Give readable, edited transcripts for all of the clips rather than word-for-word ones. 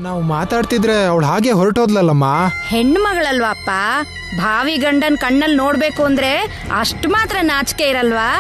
ನಾವು ಮಾತಾಡ್ತಿದ್ರೆ ಅವಳು ಹಾಗೆ ಹೊರಟೋದ್ಲಲ್ಲಮ್ಮ. ಹೆಣ್ಣು ಮಗಳಲ್ವಾ ಅಪ್ಪ, ಭಾವಿ ಗಂಡನ್ ಕಣ್ಣಲ್ಲಿ ನೋಡ್ಬೇಕು ಅಂದ್ರೆ ಅಷ್ಟು ಮಾತ್ರ ನಾಚಿಕೆ ಇರಲ್ವಾ?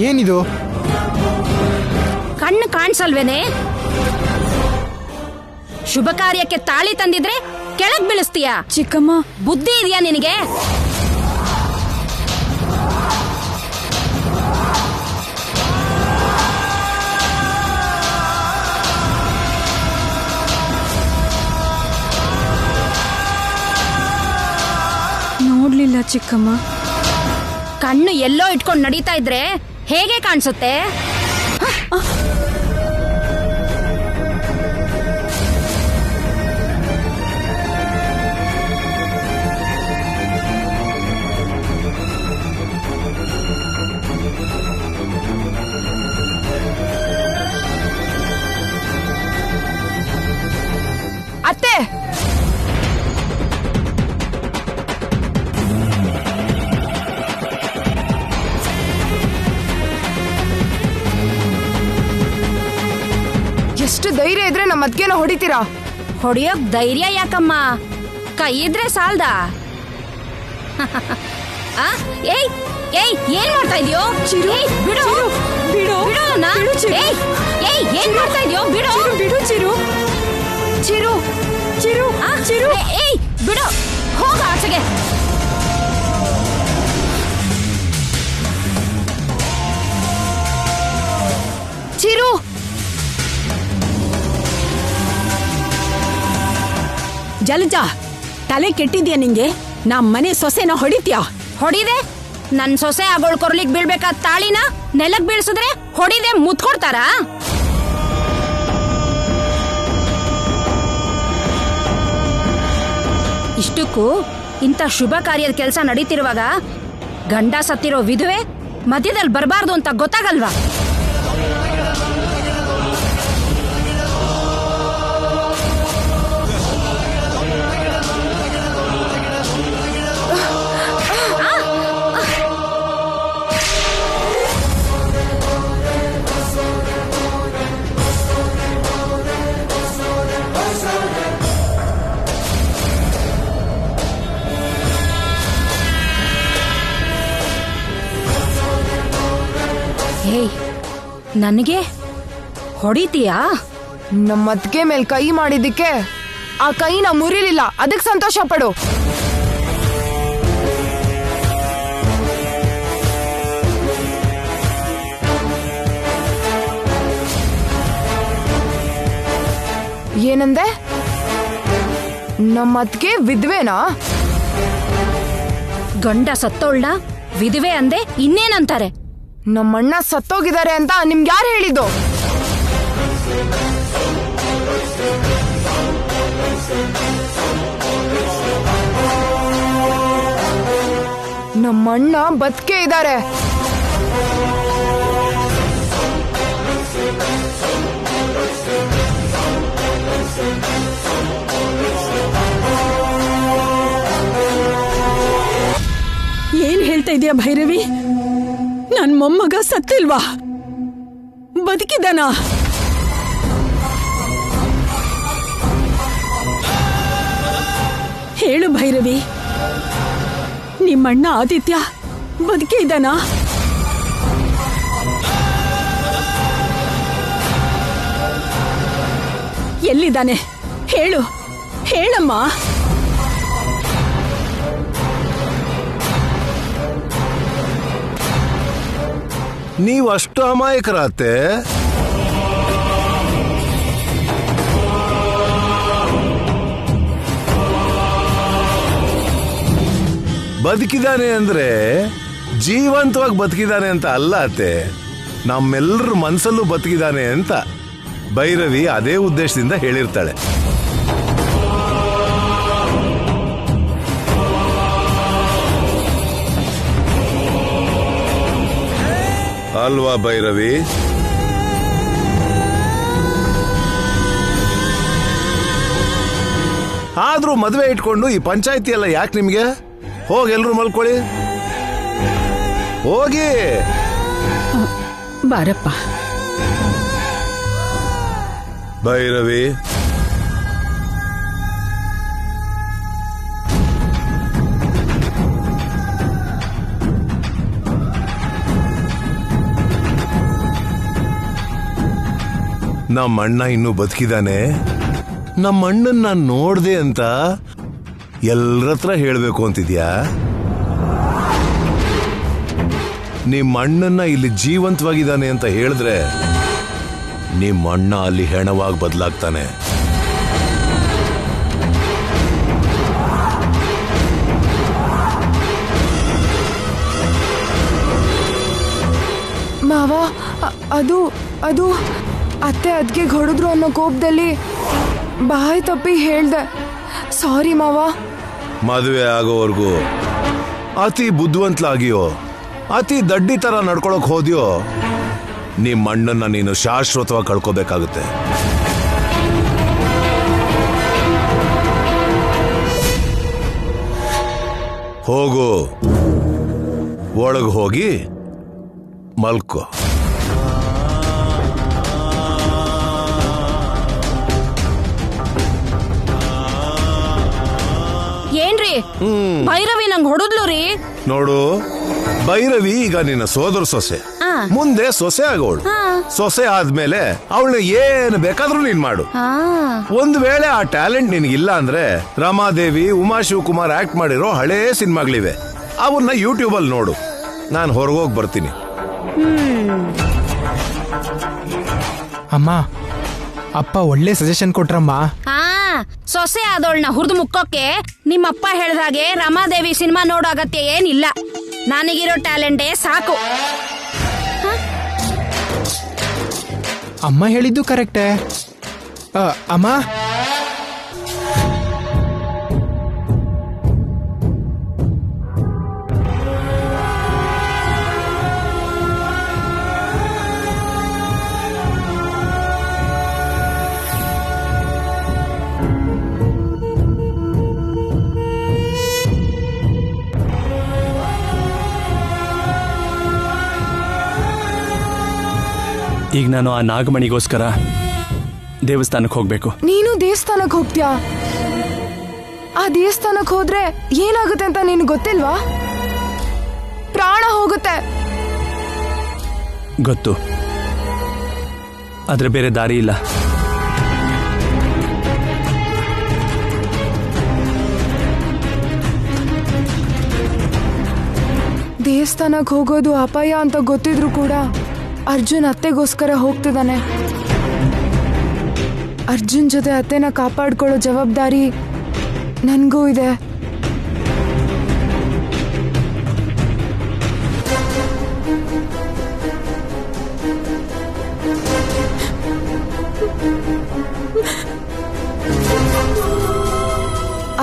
ಏನಿದು? ಕಣ್ಣು ಕಾಣಿಸಲ್ವೇನೆ? ಶುಭ ಕಾರ್ಯಕ್ಕೆ ತಾಳಿ ತಂದಿದ್ರೆ ಕೆಳಗ್ ಬೀಳಿಸ್ತೀಯಾ? ಚಿಕ್ಕಮ್ಮ, ಬುದ್ಧಿ ಇದೆಯಾ ನಿನಗೆ? ನೋಡ್ಲಿಲ್ಲ ಚಿಕ್ಕಮ್ಮ. ಕಣ್ಣು ಎಲ್ಲೋ ಇಟ್ಕೊಂಡು ನಡೀತಾ ಇದ್ರೆ ಹೇಗೆ ಕಾಣಿಸುತ್ತೆ? ಅತ್ತೆ, ಎಷ್ಟು ಧೈರ್ಯ ಇದ್ರೆ ನಮ್ಮ ಅತ್ತಿಗೆನ ಹೊಡಿತೀರಾ? ಹೊಡಿಯೋಕ್ ಧೈರ್ಯ ಯಾಕಮ್ಮ, ಕೈ ಇದ್ರೆ ಸಾಲ್ದ? ಏಯ್ ಏಯ್, ಏನ್ ಮಾಡ್ತಾ ಇದೀಯೋ? ಬಿಡು ಬಿಡು ಬಿಡು ನನ್ನ. ಏಯ್ ಏಯ್, ಏನ್ ಮಾಡ್ತಾ ಇದೀಯೋ? ಬಿಡು ಬಿಡು ಚಿರು. ಚಿರು ಚಿರು ಚಿರು. ಏಯ್ ಬಿಡು, ಹೋಗ ಆಚೆಗೆ. ಚಿರು, ಜಲಜಾ, ತಲೆ ಕೆಟ್ಟಿದ್ಯಾ ನಿಂಗೆ? ನಮ್ಮನೆ ಸೊಸೆನ ಹೊಡಿತ್ಯಾ? ಹೊಡಿದೆ? ನನ್ ಸೊಸೆ ಆಗೋಳ್ ಕೊರ್ಲಿಗ್ ಬೀಳ್ಬೇಕಾದ ತಾಳಿನ ನೆಲಕ್ ಬೀಳ್ಸಿದ್ರೆ ಹೊಡಿದೆ ಮುತ್ಕೊಡ್ತಾರಾ? ಇಷ್ಟಕ್ಕೂ ಇಂಥ ಶುಭ ಕಾರ್ಯದ ಕೆಲಸ ನಡೀತಿರುವಾಗ ಗಂಡ ಸತ್ತಿರೋ ವಿಧವೆ ಮಧ್ಯದಲ್ಲಿ ಬರಬಾರ್ದು ಅಂತ ಗೊತ್ತಾಗಲ್ವಾ? ನನಗೆ ಹೊಡಿತೀಯಾ? ನಮ್ಮ ಅತ್ತಿಗೆ ಮೇಲ್ ಕೈ ಮಾಡಿದ್ದಕ್ಕೆ ಆ ಕೈನ ಮುರಿಲಿಲ್ಲ, ಅದಕ್ಕೆ ಸಂತೋಷ ಪಡು. ಏನಂದೆ? ನಮ್ಮ ಅತ್ತಿಗೆ ವಿಧವೆನಾ? ಗಂಡ ಸತ್ತೋಳ್ನ ವಿಧವೆ ಅಂದೆ ಇನ್ನೇನಂತಾರೆ? ನಮ್ಮಣ್ಣ ಸತ್ತೋಗಿದ್ದಾರೆ ಅಂತ ನಿಮ್ಗೆ ಯಾರು ಹೇಳಿದ್ದು? ನಮ್ಮಣ್ಣ ಬದುಕೆ ಇದ್ದಾರೆ. ಏನ್ ಹೇಳ್ತಾ ಇದೀಯ ಭೈರವಿ? ನನ್ ಮೊಮ್ಮಗ ಸತ್ತಿಲ್ವಾ? ಬದುಕಿದಾನ? ಹೇಳು ಭೈರವಿ, ನಿಮ್ಮಣ್ಣ ಆದಿತ್ಯ ಬದುಕೇ ಇದ್ದಾನ? ಎಲ್ಲಿದ್ದಾನೆ? ಹೇಳು, ಹೇಳಮ್ಮ. ನೀವಷ್ಟು ಅಮಾಯಕರಾತೆ? ಬದುಕಿದಾನೆ ಅಂದ್ರೆ ಜೀವಂತವಾಗಿ ಬದುಕಿದಾನೆ ಅಂತ ಅಲ್ಲ ಅತ್ತೆ, ನಮ್ಮೆಲ್ಲರ ಮನಸ್ಸಲ್ಲೂ ಬದುಕಿದಾನೆ ಅಂತ ಭೈರವಿ ಅದೇ ಉದ್ದೇಶದಿಂದ ಹೇಳಿರ್ತಾಳೆ. ಅಲ್ವಾ ಭೈರವಿ? ಆದ್ರೂ ಮದುವೆ ಇಟ್ಕೊಂಡು ಈ ಪಂಚಾಯತಿ ಎಲ್ಲ ಯಾಕೆ ನಿಮ್ಗೆ? ಹೋಗಿ ಎಲ್ರು ಮಲ್ಕೊಳ್ಳಿ, ಹೋಗಿ. ಬಾರಪ್ಪ. ಭೈರವಿ, ನಮ್ಮ ಅಣ್ಣ ಇನ್ನೂ ಬದುಕಿದಾನೆ, ನಮ್ಮ ಅಣ್ಣನ್ ನಾನು ನೋಡ್ದೆ ಅಂತ ಎಲ್ಲರತ್ರ ಹೇಳ್ಬೇಕು ಅಂತಿದ್ಯಾ? ನಿಮ್ಮ ಅಣ್ಣನ್ನ ಇಲ್ಲಿ ಜೀವಂತವಾಗಿದ್ದಾನೆ ಅಂತ ಹೇಳಿದ್ರೆ ನಿಮ್ಮ ಅಣ್ಣ ಅಲ್ಲಿ ಹೆಣವಾಗಿ ಬದಲಾಗ್ತಾನೆ. ಮಾವ, ಅದು ಅದು ಅತ್ತೆ ಅದ್ಗೆ ಹೊಡೆದ್ರು ಅನ್ನೋ ಕೋಪದಲ್ಲಿ ಬಾಯಿ ತಪ್ಪಿ ಹೇಳ್ದೆ. ಸಾರಿ ಮಾವ. ಮದುವೆ ಆಗೋವರೆಗೂ ಅತಿ ಬುದ್ಧಿವಂತಲಾಗಿಯೋ ಅತಿ ದಡ್ಡಿ ತರ ನಡ್ಕೊಳಕ್ ಹೋದ್ಯೋ ನಿಮ್ಮ ಅಣ್ಣನ್ನ ನೀನು ಶಾಶ್ವತವಾಗಿ ಕಳ್ಕೋಬೇಕಾಗುತ್ತೆ. ಹೋಗು, ಒಳಗೆ ಹೋಗಿ ಮಲ್ಕೋ. ಏನ್ರಿ ಭೈರವಿ ನಂಗ್ ಹೊಡೆದ್ಲು ರೀ. ನೋಡು, ಭೈರವಿ ಈಗ ನಿನ್ನ ಸೋದರ ಸೊಸೆ, ಮುಂದೆ ಸೊಸೆ ಆಗೋಳು. ಸೊಸೆ ಆದ್ಮೇಲೆ ಅವಳನ್ನ ಏನ್ ಬೇಕಾದ್ರೂ ನೀನ್ ಮಾಡು. ಒಂದ್ ವೇಳೆ ಆ ಟ್ಯಾಲೆಂಟ್ ನಿನ್ಗಿಲ್ಲ ಅಂದ್ರೆ ರಮಾದೇವಿ, ಉಮಾ ಶಿವಕುಮಾರ್ ಆಕ್ಟ್ ಮಾಡಿರೋ ಹಳೇ ಸಿನಿಮಾಗಳಿವೆ, ಅವನ್ನ ಯೂಟ್ಯೂಬ್ ಅಲ್ಲಿ ನೋಡು. ನಾನು ಹೊರಗೋಗಿ ಬರ್ತೀನಿ. ಅಮ್ಮ, ಅಪ್ಪ ಒಳ್ಳೆ ಸಜೆಷನ್ ಕೊಟ್ರಮ್ಮ. ಸೊಸೆ ಆದೋಳ್ನ ಹುರಿದು ಮುಕ್ಕೋಕೆ ನಿಮ್ಮಪ್ಪ ಹೇಳ್ದಾಗೆ ರಮಾದೇವಿ ಸಿನಿಮಾ ನೋಡೋ ಅಗತ್ಯ ಏನಿಲ್ಲ. ನನಗಿರೋ ಟ್ಯಾಲೆಂಟೇ ಸಾಕು. ಅಮ್ಮ ಹೇಳಿದ್ದು ಕರೆಕ್ಟೇ. ಅಮ್ಮ, ಈಗ ನಾನು ಆ ನಾಗಮಣಿಗೋಸ್ಕರ ದೇವಸ್ಥಾನಕ್ಕೆ ಹೋಗ್ಬೇಕು. ನೀನು ದೇವಸ್ಥಾನಕ್ಕೆ ಹೋಗ್ತೀಯಾ? ಆ ದೇವಸ್ಥಾನಕ್ಕೆ ಹೋದ್ರೆ ಏನಾಗುತ್ತೆ ಅಂತ ನಿನ್ ಗೊತ್ತಿಲ್ವಾ? ಪ್ರಾಣ ಹೋಗುತ್ತೆ. ಗೊತ್ತು, ಆದ್ರೆ ಬೇರೆ ದಾರಿ ಇಲ್ಲ. ದೇವಸ್ಥಾನಕ್ಕೆ ಹೋಗೋದು ಅಪಾಯ ಅಂತ ಗೊತ್ತಿದ್ರು ಕೂಡ ಅರ್ಜುನ್ ಅತ್ತೆಗೋಸ್ಕರ ಹೋಗ್ತಿದ್ದಾನೆ. ಅರ್ಜುನ್ ಜೊತೆ ಅತ್ತೆನ ಕಾಪಾಡ್ಕೊಳ್ಳೋ ಜವಾಬ್ದಾರಿ ನನ್ಗೂ ಇದೆ.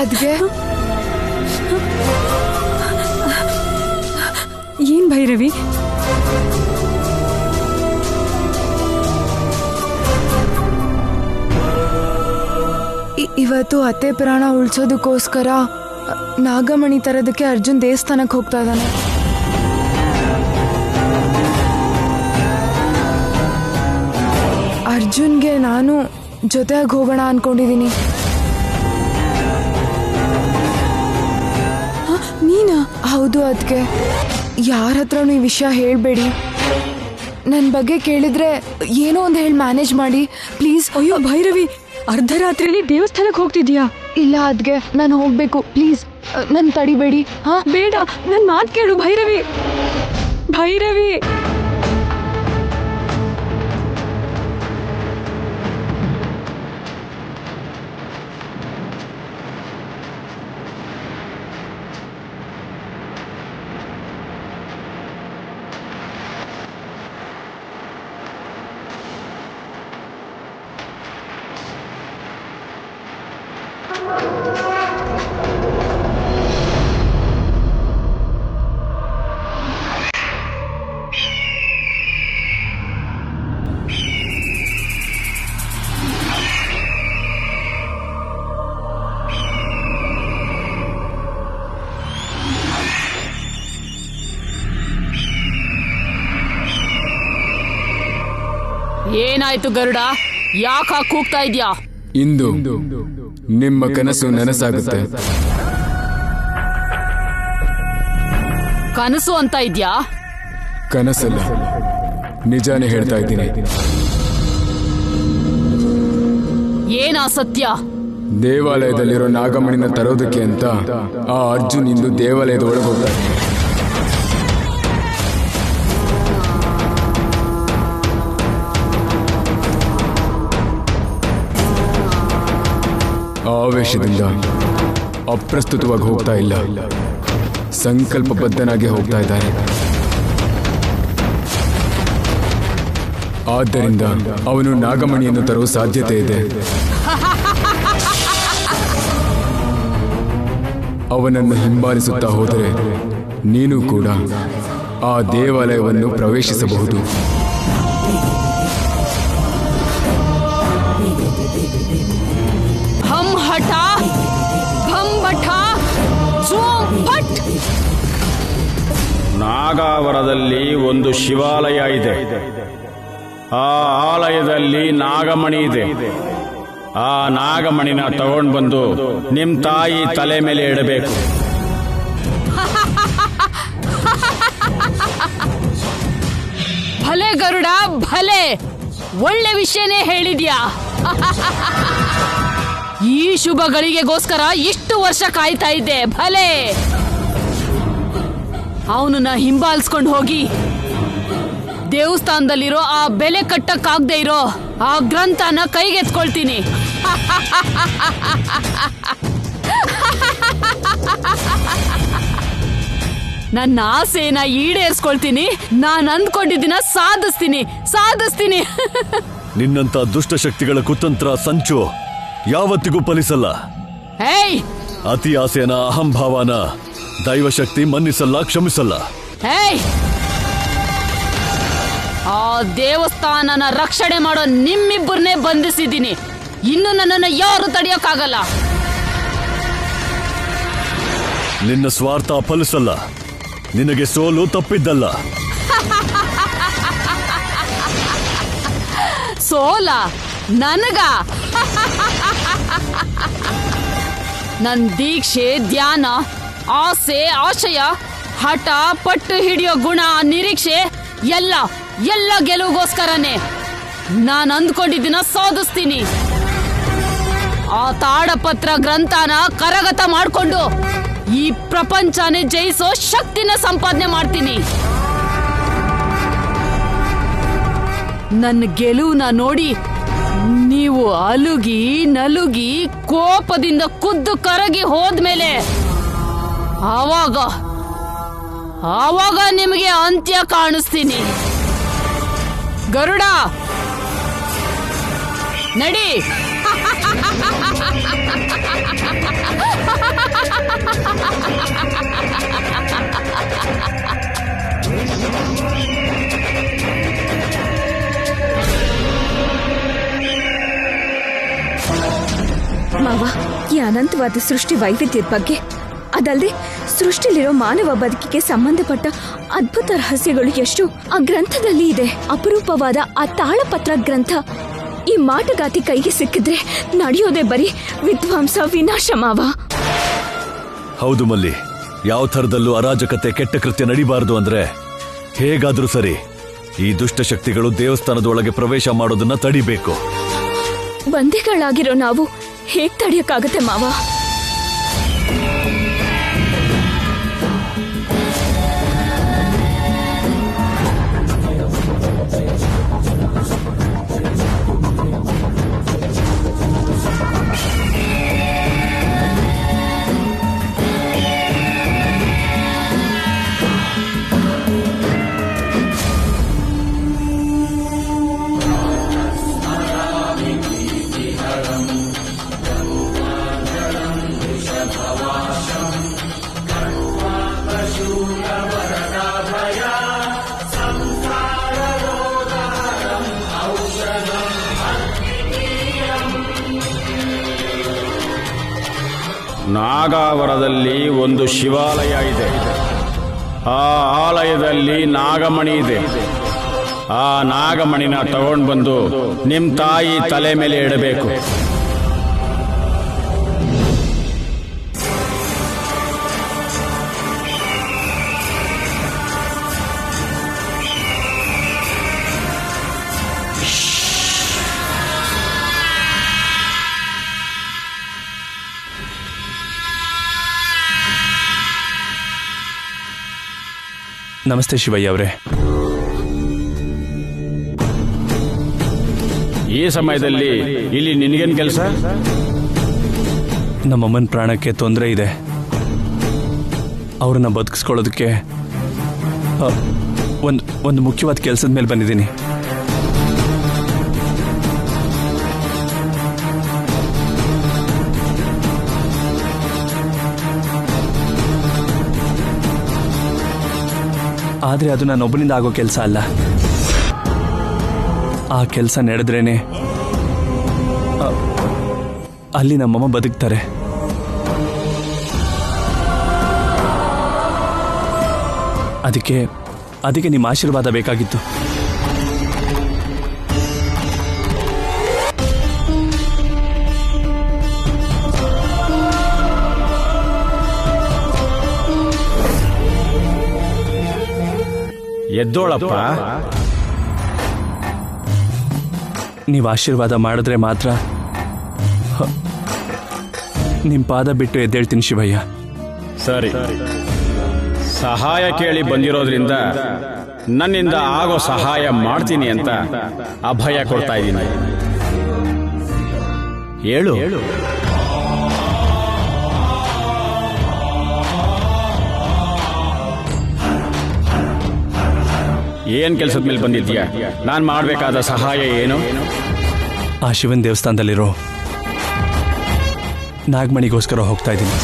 ಅದ್ಗೆ ಏನ್ ಭೈರವಿ? ಇವತ್ತು ಅತ್ತೆ ಪ್ರಾಣ ಉಳಿಸೋದಕ್ಕೋಸ್ಕರ ನಾಗಮಣಿ ತರೋದಕ್ಕೆ ಅರ್ಜುನ್ ದೇವಸ್ಥಾನಕ್ಕೆ ಹೋಗ್ತಾ ಇದ್ದಾನೆ. ಅರ್ಜುನ್ಗೆ ನಾನು ಜೊತೆಯಾಗಿ ಹೋಗೋಣ ಅನ್ಕೊಂಡಿದ್ದೀನಿ. ನೀನಾ? ಹೌದು. ಅದಕ್ಕೆ ಯಾರ ಹತ್ರನೂ ಈ ವಿಷಯ ಹೇಳ್ಬೇಡಿ. ನನ್ನ ಬಗ್ಗೆ ಕೇಳಿದ್ರೆ ಏನೋ ಒಂದು ಹೇಳಿ ಮ್ಯಾನೇಜ್ ಮಾಡಿ ಪ್ಲೀಸ್. ಅಯ್ಯೋ ಭೈರವಿ, ಅರ್ಧರಾತ್ರಿಯಲ್ಲಿ ದೇವಸ್ಥಾನಕ್ಕೆ ಹೋಗ್ತಿದ್ಯಾ? ಇಲ್ಲ ಅದ್ಗೆ ನಾನು ಹೋಗ್ಬೇಕು, ಪ್ಲೀಸ್ ನನ್ ತಡಿಬೇಡಿ. ಹಾ, ಬೇಡ, ನನ್ ಮಾತು ಕೇಳು ಭೈರವಿ. ಭೈರವಿ, ಏನಾಯ್ತು ಗರುಡ? ಯಾಕ ಕೂಗ್ತಾ ಇದ್ಯಾ? ಇಂದು ನಿಮ್ಮ ಕನಸು ನನಸಾಗುತ್ತೆ. ಕನಸು ಅಂತ ಇದ್ಯಾ? ಕನಸಲ್ಲ, ನಿಜಾನೇ ಹೇಳ್ತಾ ಇದ್ದೀನಿ. ಏನಾ ಸತ್ಯ? ದೇವಾಲಯದಲ್ಲಿರೋ ನಾಗಮಣಿನ ತರೋದಕ್ಕೆ ಅಂತ ಆ ಅರ್ಜುನ್ ಇಂದು ದೇವಾಲಯದ ಒಳಗೆ ಹೋಗ್ತಾರೆ. ಆವೇಶದಿಂದ ಅಪ್ರಸ್ತುತವಾಗಿ ಹೋಗ್ತಾ ಇಲ್ಲ, ಸಂಕಲ್ಪಬದ್ಧನಾಗಿ ಹೋಗ್ತಾ ಇದ್ದಾರೆ. ಆದ್ದರಿಂದ ಅವನು ನಾಗಮಣಿಯನ್ನು ತರುವ ಸಾಧ್ಯತೆ ಇದೆ. ಅವನನ್ನು ಹಿಂಬಾಲಿಸುತ್ತಾ ಹೋದರೆ ನೀನು ಕೂಡ ಆ ದೇವಾಲಯವನ್ನು ಪ್ರವೇಶಿಸಬಹುದು. ಹಂ ಹಠ ಭಂ ಭಠ ಝೂಂ ಫಟ್. ನಾಗಾವರದಲ್ಲಿ ಒಂದು ಶಿವಾಲಯ ಇದೆ. ಆ ಆಲಯದಲ್ಲಿ ನಾಗಮಣಿ ಇದೆ. ಆ ನಾಗಮಣಿನ ತಗೊಂಡು ಬಂದು ನಿಮ್ ತಾಯಿ ತಲೆ ಮೇಲೆ ಇಡಬೇಕು. ಭಲೆ ಗರುಡ ಭಲೆ, ಒಳ್ಳೆ ವಿಷಯನೇ ಹೇಳಿದ್ಯಾ. ಈ ಶುಭ ಗಳಿಗೆಗೋಸ್ಕರ ಇಷ್ಟು ವರ್ಷ ಕಾಯ್ತಾ ಇದ್ದೆ. ಭಲೆ, ಅವನನ್ನ ಹಿಂಬಾಲಿಸ್ಕೊಂಡು ಹೋಗಿ ದೇವಸ್ಥಾನದಲ್ಲಿರೋ ಆ ಬೆಲೆ ಕಟ್ಟಕ್ಕಾಗದೆ ಇರೋ ಆ ಗ್ರಂಥನ ಕೈಗೆತ್ಕೊಳ್ತೀನಿ. ನನ್ನ ಆಸೆನ ಈಡೇರಿಸ್ಕೊಳ್ತೀನಿ. ನಾನು ಅಂದ್ಕೊಂಡಿದ್ದೀನ ಸಾಧಿಸ್ತೀನಿ. ನಿನ್ನಂತ ದುಷ್ಟಶಕ್ತಿಗಳ ಕುತಂತ್ರ ಸಂಚು ಯಾವತ್ತಿಗೂ ಫಲಿಸಲ್ಲ. ಏಯ್, ಅತಿ ಆಸೆನ, ಅಹಂಭಾವನ ದೈವಶಕ್ತಿ ಮನ್ನಿಸಲ್ಲ, ಕ್ಷಮಿಸಲ್ಲ. ಏಯ್, ಆ ದೇವಸ್ಥಾನನ ರಕ್ಷಣೆ ಮಾಡೋ ನಿಮ್ಮಿಬ್ಬರನ್ನೇ ಬಂಧಿಸಿದ್ದೀನಿ. ಇನ್ನು ನನ್ನನ್ನು ಯಾರು ತಡೆಯೋಕ್ಕಾಗಲ್ಲ. ನಿನ್ನ ಸ್ವಾರ್ಥ ಫಲಿಸಲ್ಲ. ನಿನಗೆ ಸೋಲು ತಪ್ಪಿದ್ದಲ್ಲ. ಸೋಲ ನನಗ? ನನ್ ದೀಕ್ಷೆ, ಧ್ಯಾನ, ಆಸೆ, ಆಶಯ, ಹಠ, ಪಟ್ಟು ಹಿಡಿಯೋ ಗುಣ, ನಿರೀಕ್ಷೆ ಎಲ್ಲ ಗೆಲುವಿಗೋಸ್ಕರನೇ. ನಾನು ಅಂದ್ಕೊಂಡಿದ್ದೀನ ಸಾಧಿಸ್ತೀನಿ. ಆ ತಾಡಪತ್ರ ಗ್ರಂಥನ ಕರಗತ ಮಾಡ್ಕೊಂಡು ಈ ಪ್ರಪಂಚನೇ ಜಯಿಸೋ ಶಕ್ತಿನ ಸಂಪಾದನೆ ಮಾಡ್ತೀನಿ. ನನ್ನ ಗೆಲುವನ್ನ ನೋಡಿ ನೀವು ಅಲುಗಿ ನಲುಗಿ ಕೋಪದಿಂದ ಕುದ್ದು ಕರಗಿ ಹೋದ್ಮೇಲೆ ಆವಾಗ ನಿಮಗೆ ಅಂತ್ಯ ಕಾಣಿಸ್ತೀನಿ. ಗರುಡ ನಡಿ. ಮಾವ, ಈ ಅನಂತವಾದ ಸೃಷ್ಟಿ ವೈವಿಧ್ಯದ ಬಗ್ಗೆ, ಅದಲ್ಲದೆ ಸೃಷ್ಟಿಲಿರೋ ಮಾನವ ಬದುಕಿಗೆ ಸಂಬಂಧಪಟ್ಟ ಅದ್ಭುತ ರಹಸ್ಯಗಳು ಎಷ್ಟು ಆ ಗ್ರಂಥದಲ್ಲಿ ಇದೆ. ಅಪರೂಪವಾದ ಆ ತಾಳಪತ್ರ ಗ್ರಂಥ ಈ ಮಾಟಗಾತಿ ಕೈಗೆ ಸಿಕ್ಕಿದ್ರೆ ನಡೆಯೋದೇ ಬರೀ ವಿಧ್ವಂಸ, ವಿನಾಶ ಮಾವ. ಹೌದು ಮಲ್ಲಿ, ಯಾವ ಥರದಲ್ಲೂ ಅರಾಜಕತೆ, ಕೆಟ್ಟ ಕೃತ್ಯ ನಡಿಬಾರದು ಅಂದ್ರೆ ಹೇಗಾದ್ರೂ ಸರಿ ಈ ದುಷ್ಟಶಕ್ತಿಗಳು ದೇವಸ್ಥಾನದೊಳಗೆ ಪ್ರವೇಶ ಮಾಡೋದನ್ನ ತಡಿಬೇಕು. ಬಂದಿಗಳಾಗಿರೋ ನಾವು ಹೇಗ್ ತಡೆಯಕ್ಕಾಗತ್ತೆ ಮಾವ? ನಾಗಾವರದಲ್ಲಿ ಒಂದು ಶಿವಾಲಯ ಇದೆ. ಆ ಆಲಯದಲ್ಲಿ ನಾಗಮಣಿ ಇದೆ. ಆ ನಾಗಮಣಿನ ತಗೊಂಡು ಬಂದು ನಿಮ್ ತಾಯಿ ತಲೆ ಮೇಲೆ ಇಡಬೇಕು. ನಮಸ್ತೆ ಶಿವಯ್ಯ ಅವರೇ. ಈ ಸಮಯದಲ್ಲಿ ಇಲ್ಲಿ ನಿನಗೇನು ಕೆಲಸ? ನಮ್ಮಮ್ಮನ ಪ್ರಾಣಕ್ಕೆ ತೊಂದರೆ ಇದೆ. ಅವ್ರನ್ನ ಬದುಕಿಸ್ಕೊಳ್ಳೋದಕ್ಕೆ ಒಂದು ಮುಖ್ಯವಾದ ಕೆಲಸದ ಮೇಲೆ ಬಂದಿದ್ದೀನಿ. ಆದರೆ ಅದು ನಾನೊಬ್ಬನಿಂದ ಆಗೋ ಕೆಲಸ ಅಲ್ಲ. ಆ ಕೆಲಸ ನಡೆದ್ರೇನೆ ಅಲ್ಲಿ ನಮ್ಮಮ್ಮ ಬದುಕ್ತಾರೆ. ಅದಕ್ಕೆ ನಿಮ್ಮ ಆಶೀರ್ವಾದ ಬೇಕಾಗಿತ್ತು. ಎದ್ದೋಳಪ್ಪ. ನೀವು ಆಶೀರ್ವಾದ ಮಾಡಿದ್ರೆ ಮಾತ್ರ ನಿಮ್ಮ ಪಾದ ಬಿಟ್ಟು ಎದ್ದೇಳ್ತೀನಿ ಶಿವಯ್ಯ. ಸರಿ, ಸಹಾಯ ಕೇಳಿ ಬಂದಿರೋದ್ರಿಂದ ನನ್ನಿಂದ ಆಗೋ ಸಹಾಯ ಮಾಡ್ತೀನಿ ಅಂತ ಅಭಯ ಕೊಡ್ತಾ ಇದ್ದೀನಿ. ಹೇಳು. ಏನ್ ಕೆಲಸದ ಮೇಲೆ ಬಂದಿದ್ಯಾ? ನಾನ್ ಮಾಡ್ಬೇಕಾದ ಸಹಾಯ ಏನು? ಆ ಶಿವನ್ ದೇವಸ್ಥಾನದಲ್ಲಿರೋ ನಾಗಮಣಿಗೋಸ್ಕರ ಹೋಗ್ತಾ ಇದ್ದೀನಿ.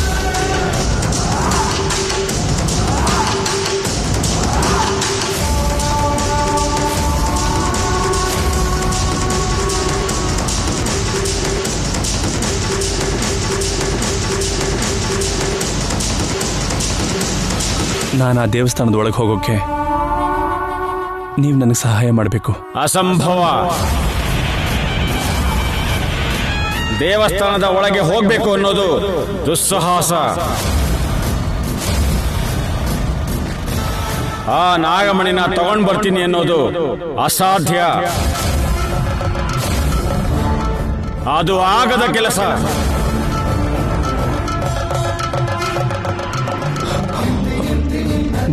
ನಾನು ಆ ದೇವಸ್ಥಾನದ ಒಳಗೆ ಹೋಗೋಕೆ ನೀವು ನನಗೆ ಸಹಾಯ ಮಾಡಬೇಕು. ಅಸಂಭವ. ದೇವಸ್ಥಾನದ ಒಳಗೆ ಹೋಗ್ಬೇಕು ಅನ್ನೋದು ದುಸ್ಸಾಹಸ. ಆ ನಾಗಮಣಿನ ತಗೊಂಡ್ ಬರ್ತೀನಿ ಅನ್ನೋದು ಅಸಾಧ್ಯ. ಅದು ಆಗದ ಕೆಲಸ.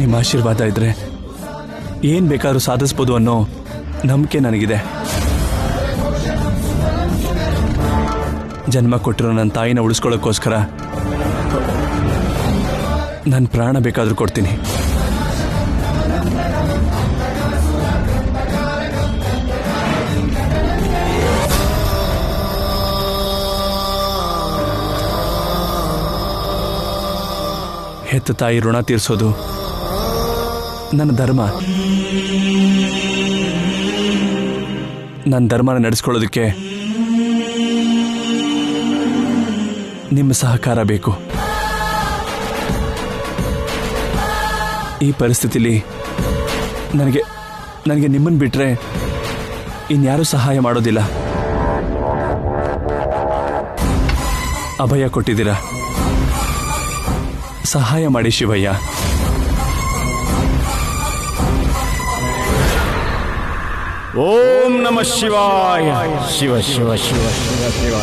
ನಿಮ್ಮ ಆಶೀರ್ವಾದ ಇದ್ರೆ ಏನ್ ಬೇಕಾದ್ರೂ ಸಾಧಿಸ್ಬೋದು ಅನ್ನೋ ನಂಬಿಕೆ ನನಗಿದೆ. ಜನ್ಮ ಕೊಟ್ಟಿರೋ ನನ್ನ ತಾಯಿನ ಉಳಿಸ್ಕೊಳ್ಳೋಕ್ಕೋಸ್ಕರ ನನ್ನ ಪ್ರಾಣ ಬೇಕಾದ್ರೂ ಕೊಡ್ತೀನಿ. ಹೆತ್ತ ತಾಯಿ ಋಣ ತೀರಿಸೋದು ನನ್ನ ಧರ್ಮ. ನನ್ನ ಧರ್ಮನ ನಡೆಸ್ಕೊಳ್ಳೋದಕ್ಕೆ ನಿಮ್ಮ ಸಹಕಾರ ಬೇಕು. ಈ ಪರಿಸ್ಥಿತಿಲಿ ನನಗೆ ನಿಮ್ಮನ್ನು ಬಿಟ್ರೆ ಇನ್ಯಾರೂ ಸಹಾಯ ಮಾಡೋದಿಲ್ಲ. ಅಭಯ ಕೊಟ್ಟಿದ್ದೀರಾ, ಸಹಾಯ ಮಾಡಿ ಶಿವಯ್ಯ. ಓಂ ನಮಃ ಶಿವಾಯ. ಶಿವ ಶಿವ ಶಿವ ಶಿವ ಶಿವ.